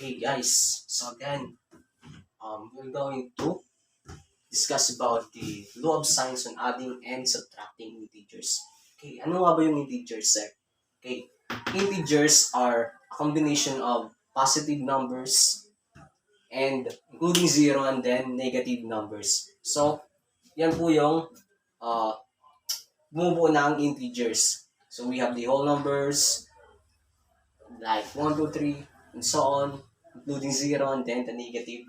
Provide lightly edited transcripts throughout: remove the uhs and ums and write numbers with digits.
Okay, guys. So again, we're going to discuss about the law of signs on adding and subtracting integers. Okay, ano nga ba yung integers, sir? Okay, integers are a combination of positive numbers and including zero and then negative numbers. So, yan po yung uh, bumubuo ng integers. So, we have the whole numbers like 1, 2, 3, and so on, including zero and then the negative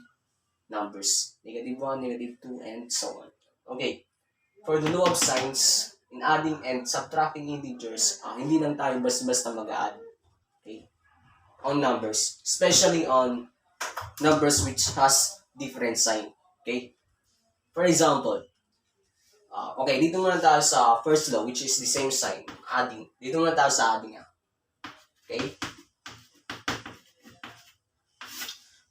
numbers. Negative 1, negative 2, and so on. Okay. For the law of signs, in adding and subtracting integers, hindi lang tayo basta-basta mag-add. Okay? On numbers. Especially on numbers which has different sign. Okay? For example, okay, dito muna tayo sa first law which is the same sign. Adding. Dito muna tayo sa adding. Okay?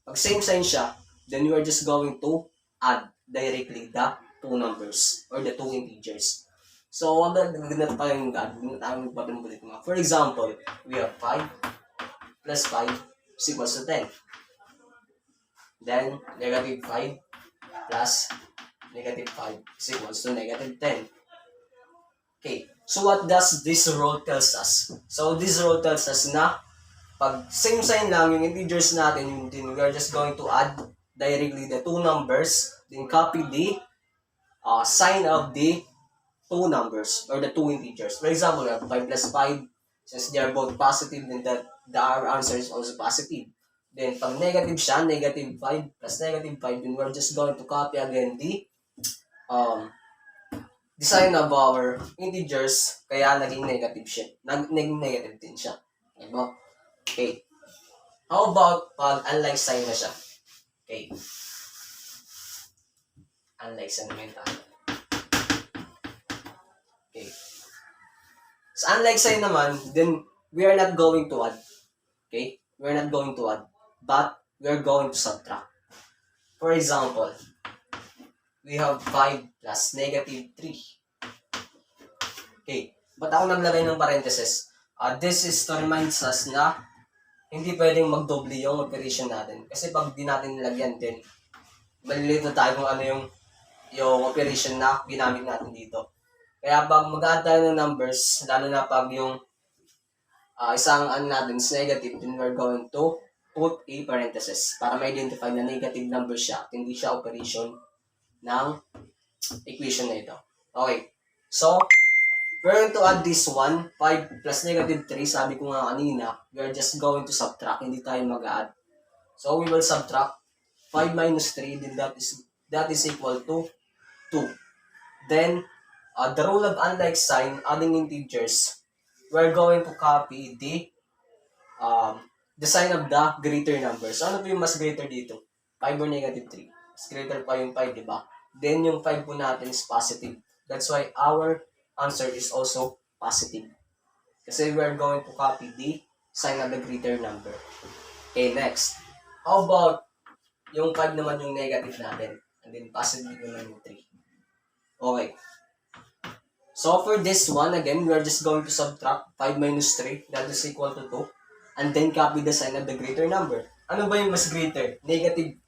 Pag same sign siya, then you are just going to add directly the two numbers or the two integers. So, wag na tayong add. Wag na tayong magpatuloy mga. For example, we have 5 plus 5 is equals to 10. Then, negative 5 plus negative 5 is equals to negative 10. Okay. So, what does this rule tells us? So, this rule tells us na pag same sign lang yung integers natin, then we are just going to add directly the two numbers, then copy the sign of the two numbers or the two integers. For example, we have 5 plus 5. Since they are both positive, then our answer is also positive. Then, pag negative siya, negative 5 plus negative 5, then we're just going to copy again the sign of our integers, kaya naging negative siya. Naging negative din siya. Diba? Okay. How about pag unlike sign na siya? Okay. Unlike sign naman tayo. Okay. So, unlike sign naman, then we are not going to add. Okay? We are not going to add. But, we are going to subtract. For example, we have 5 plus negative 3. Okay. Ba't ako naglagay ng parenthesis? This is to remind us na hindi pwedeng magdoble yung operation natin. Kasi pag di natin nilagyan din, malilito tayo kung ano yung operation na ginamit natin dito. Kaya pag mag-add tayo ng numbers, lalo na pag yung isang natin is negative, then we're going to put a parenthesis para ma-identify na negative number siya at hindi siya operation ng equation na ito. Okay. So, we're going to add this one, 5 plus negative 3, sabi ko nga kanina, we are just going to subtract, hindi tayo mag-add. So, we will subtract 5 minus 3, then that is equal to 2. Then, the rule of unlike sign, adding integers, we're going to copy the sign of the greater number. So, ano po yung mas greater dito? 5 or negative 3? Mas greater pa yung 5, di ba? Then, yung 5 po natin is positive. That's why our answer is also positive. Kasi we are going to copy the sign of the greater number. Okay, next. How about yung 5 naman yung negative natin? And then positive naman yung 3. Okay. So for this one, again, we are just going to subtract 5 minus 3. That is equal to 2. And then copy the sign of the greater number. Ano ba yung mas greater? Negative.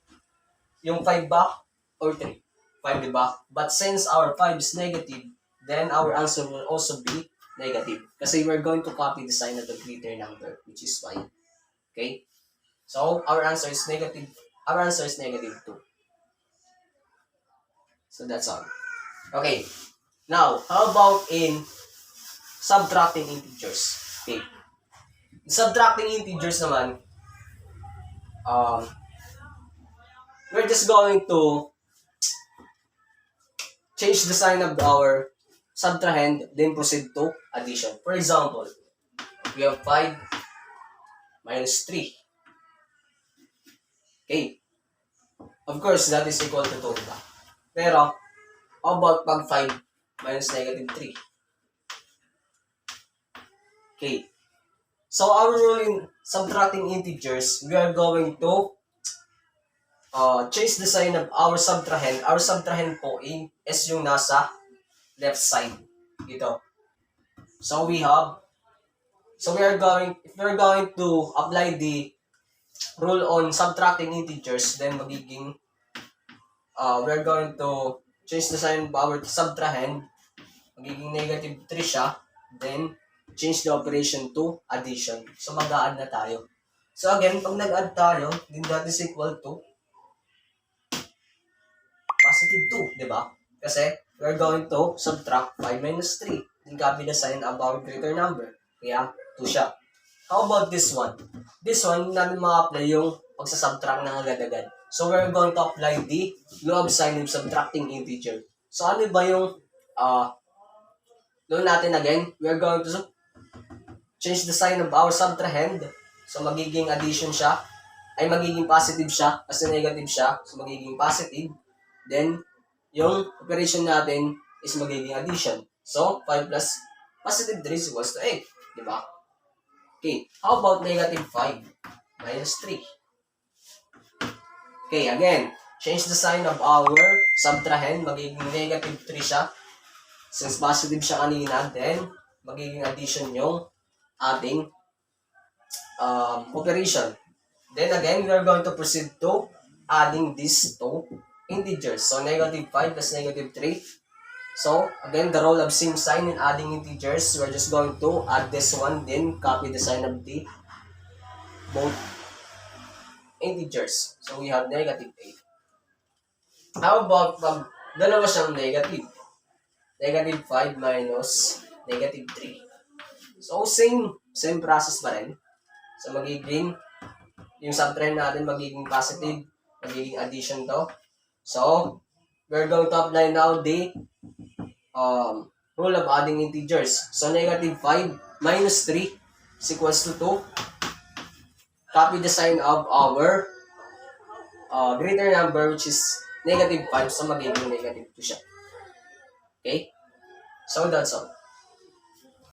Yung 5 ba? Or 3? 5, diba? But since our 5 is negative, then our answer will also be negative. Kasi we're going to copy the sign of the greater number, which is 5. Okay? So, our answer is negative. Our answer is negative 2. So, that's all. Okay. Now, how about in subtracting integers? Okay. In subtracting integers naman, we're just going to change the sign of our subtrahend, then proceed to addition. For example, we have 5 minus 3. Okay. Of course, that is equal to 2, diba? Pero, how about pag 5 minus negative 3? Okay. So, our rule in subtracting integers, we are going to change the sign of our subtrahend. Our subtrahend po is yung nasa left side. Dito. So, if we are going to apply the rule on subtracting integers, then magiging, we're going to change the sign of our subtrahend, magiging negative 3 siya, then change the operation to addition. So mag-a-add na tayo. So again, pag nag-add tayo, then that is equal to positive 2, di ba? Kasi we're going to subtract 5 minus 3. Then copy the sign of our greater number. Kaya 2 siya. How about this one? This one, namin ma-apply yung pagsasubtract ng agad-agad. So we're going to apply the law of sign of subtracting integer. So ano ba yung law natin again? We're going to change the sign of our subtrahend. So magiging addition siya. Ay magiging positive siya kasi negative siya. So magiging positive. Then, yung operation natin is magiging addition. So, 5 plus positive 3 is equals to 8. Diba? Okay. How about negative 5 minus 3? Okay, again, change the sign of our subtrahend. Magiging negative 3 siya. Since positive siya kanina, then magiging addition yung ating operation. Then again, we are going to proceed to adding these two integers. So, negative 5 plus negative 3. So, again, the role of same sign in adding integers, we're just going to add this one, then copy the sign of the both integers. So, we have negative 8. How about pag dalawa siyang negative? Negative 5 minus negative 3. So, same process pa rin. So, magiging yung subtrend natin magiging positive, magiging addition to. So, we're going to apply now the rule of adding integers. So, negative 5 minus 3 is equals to 2. Copy the sign of our greater number, which is negative 5. So, magiging negative 2 siya. Okay? So, that's all.